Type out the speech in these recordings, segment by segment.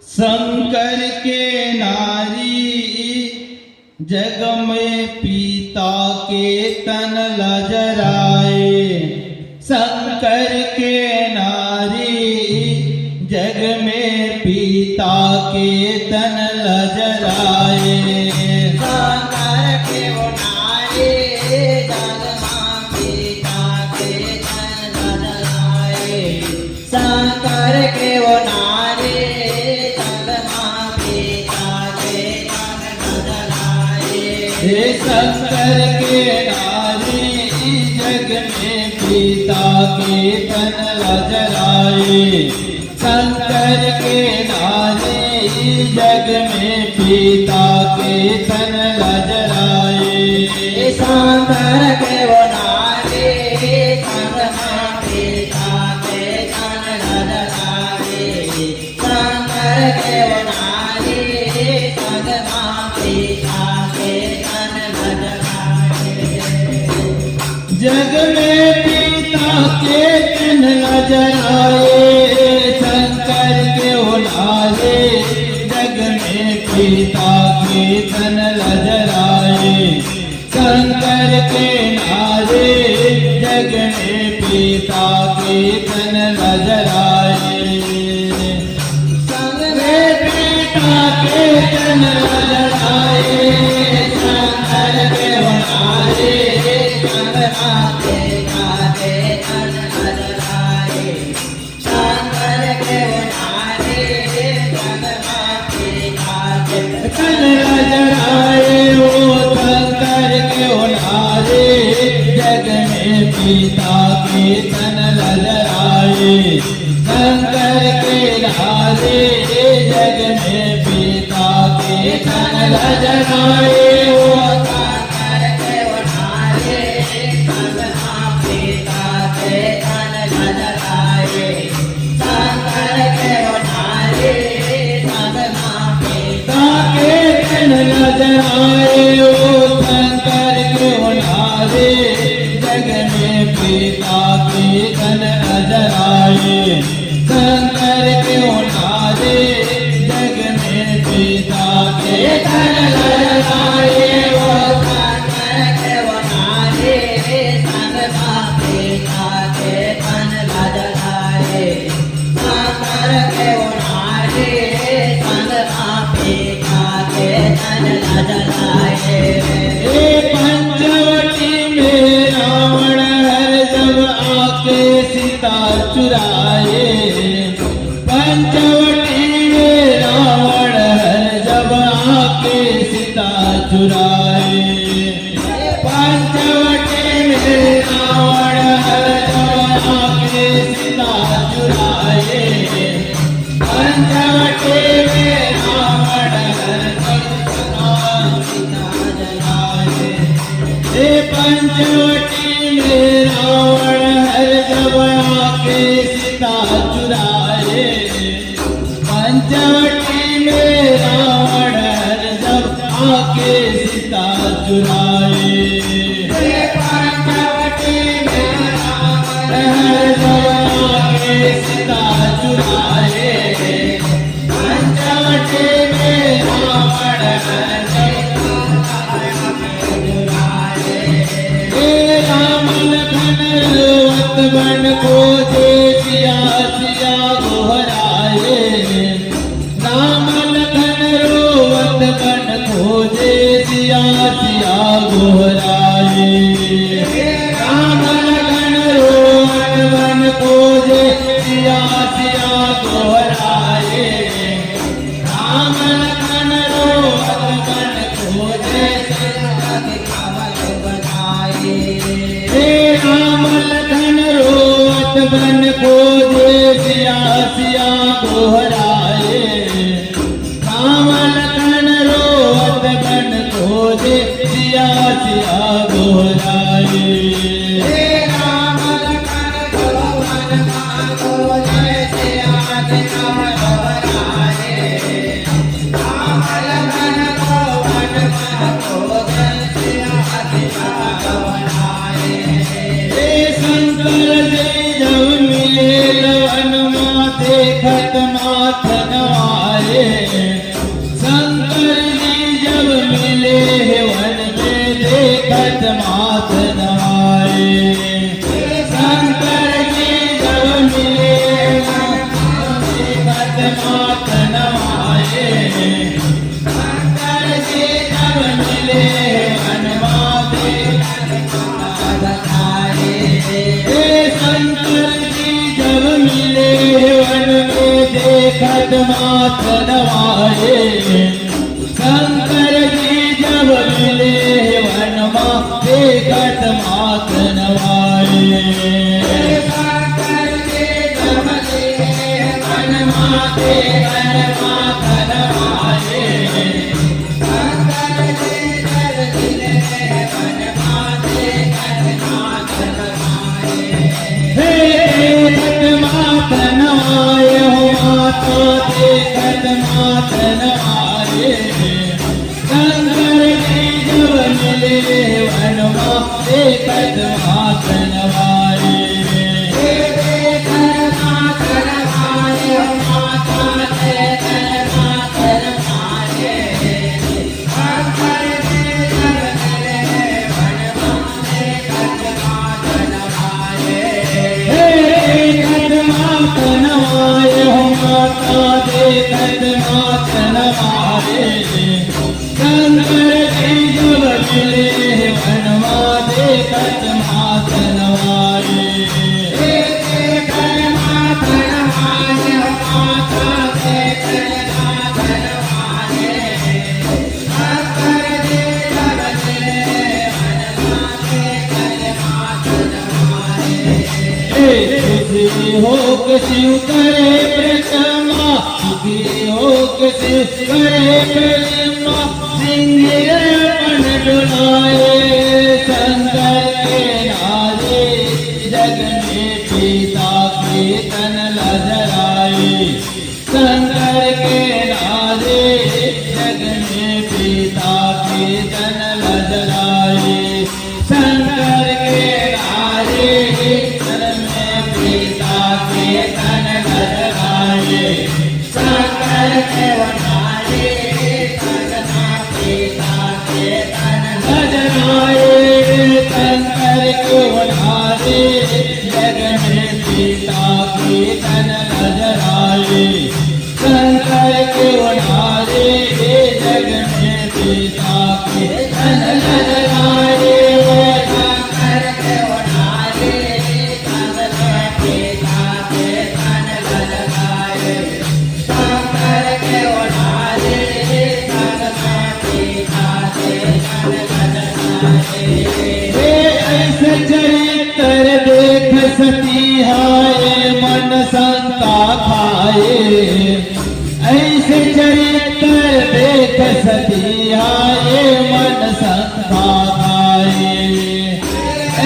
शंकर के नारी जग में पीता के तन लजराए। शंकर के नारी जग में पीता के तन लजराए। शंकर के वो नारी जग में पीता के तन लजराए। शंकर के वो नारी जग में पीता के तन लजराए। हे शंकर के नारी जग में पीता के तन लजराए। शंकर के नारी जग में पीता के तन लजराए। शंकर के वो नारी जग में पीता के तन लजराए। शंकर के वो नारी जग में पीता के तन लजराए। जग में पीता के तन लजराए। शंकर के नारे जग में पीता के तन लजराए। शंकर के नारे जग में पीता के तन लजराए। संग में पीता के तन लजराए। शंकर के नारे संग माते काते तन लजराए। शंकर के वो नारी जग में पीता के तन लजराए। वो शंकर के नारे जग में पीता के तन लजराए। शंकर के नारे जग में पीता के तन लजराए। वो शंकर के वो नारी जग में पीता के तन लजराए। शंकर के वो नारी जग में पीता के तन लजराए। वो शंकर के नारे जग में पीता के तन लजराए। शंकर के नारे जग में पीता के तन लजराए। वो शंकर के वो नारी संग में पीता के तन लजराए। शंकर के वो नारी संग में पीता के तन लजराए। हे पंचवटी में रावण हर जब आके सीता चुराए। पंचवटी में रावण हर जब आके सीता चुराए। पंचवटी में रावण हर जब आके सीता चुराए। पंचवटी में रावण हर जब सीता चुराए। हे पंचवटी में रावण हर जब आके सीता चुराए। पंचवटी में रावण हर जब आके सीता चुराए। हे पंचवटी में रावण हर जब आके सीता चुराए। पंचवटी में रावण हर जब हे राम लखन रोवत बन को जे सिया सिया गोहराए। राम लखन रोवत बन को जे सिया सिया गोहराए। राम लखन रोवत बन को जे सिया सिया गोहराए। राम लखन रोवत बन को जे हे राम लखन रोवत बन को जे सिया सिया गोहराए। राम लखन रोवत बन को जे सिया सिया गोहराए। हे राम लखन रोवत बन को जे सिया सिया गोहराए। राम लखन रोवत बन को जे सिया सिया गोहराए। हे शंकर जी जब मिले लवन माथे खत माथ नवाए। आए। शंकर जी जब मिले वन में देखत मात नवाए। शंकर जी जब मिले देखत मात नवाए। शंकर जी जब मिले वनमा देखत मात नवाए। शंकर जी जब मिले वन में देखत मात नवाए। शंकर जी जब मिले वन में देखत मात नवाए। शंकर जी जब मिले वन में देखत मात नवाए। शंकर जी जब मिले वन में देखत मात नवाए। देखत मात नवाए हो माता देखत मात नवाए। शंकर जी जब मिले वन में देखत मात नवाए। देखत मात नवाए हो माता देखत मात नवाए। शंकर जी जब मिले वन में देखत मात नवाए। देखत मात नवाए हो माता देखत मात नवाए। शंकर जी जब मिले वन में देखत मात नवाए। देखत मात नवाए हो माता देखत मात नवाए। शंकर जी जब मिले वन में देखत मात नवाए। खुशी हो शिव करे प्रथमा सुखी हो शिव करे प्रथमा सिंह डुलाए। शंकर के नारे जग में पिता के तन लहराए। शंकर के नारे जग में पिता के तन लहराए। शंकर के नारे जग में पिता के तन लहराए। शंकर के नारे जग में पिता के तन लहराए। शंकर के नारे जग में पिता के तन लहराए। शंकर के नारे जग में पिता के तन लहराए। शंकर के नारे जग में पिता के तन लहराए। शंकर के नारे जग में पिता के तन लहराए। ऐसे चरित्र देख सती हाय मन शंका खाए। ऐसे चरित्र देख सती हाय मन शंका खाए।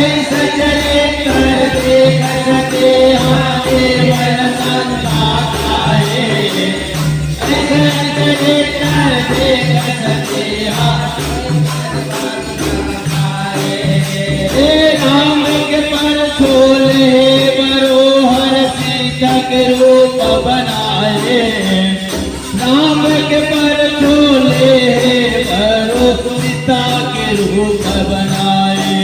ऐसे चरित्र देख सती हाय मन शंका खाए। ऐसे चरित्र देख सती हाय राम के पर छोले बरोहर सीता के रूप बनाए। राम के पर छोले बरो सीता के रूप बनाए।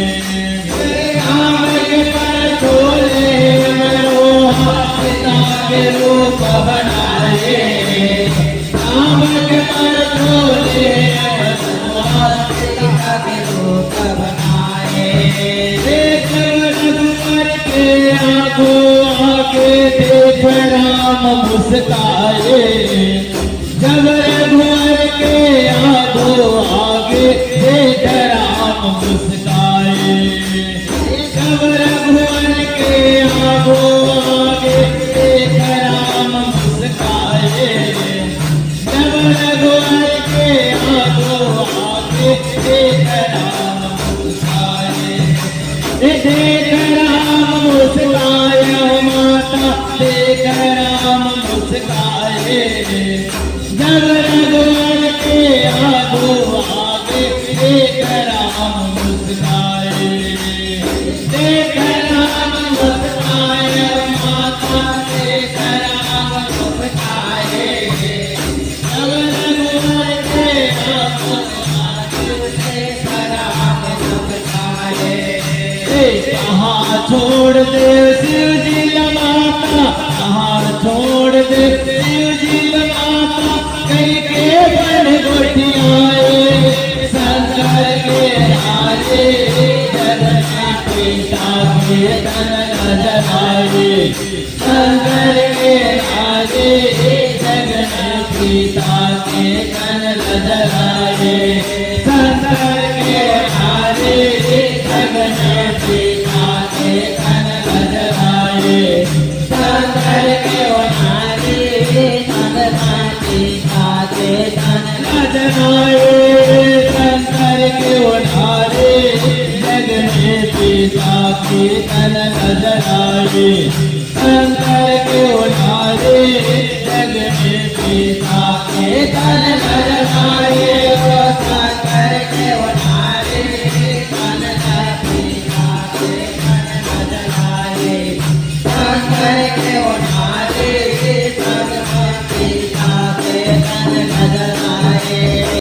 राम के पर छोले बरोहर सीता के रूप बनाए। राम के पर छोले बरोहर सीता के रूप बनाए। देख रघुवर के आगो आगे देख राम मुस्काए। जब रघुवर के आगो आगे देख राम मुस्काए। जब रघुवर के आगो आगे देख राम मुस्काए। जब रघुवर के आगो आगे देख राम मुस्काए। देख राम मुस्काए माता देख राम मुस्काए। जब रघुवर के आगो आगे देख राम मुस्काए। देख राम मुस्काए माता देख राम मुस्काए। जीव माता करके बन गोटियाए शंकर के राजे जगन्नाथ पिता के तन नजर आए शंकर के राजे जगन्नाथ पिता के तन नजर आए शंकर के राजे जगन्नाथ पिता के तन नजर आए शंकर के राजे जगन्नाथ पिता के तन नजर आए शंकर के राजे जगन्नाथ पिता के तन नजर आए शंकर के राजे जगन्नाथ पिता के तन नजर आए शंकर के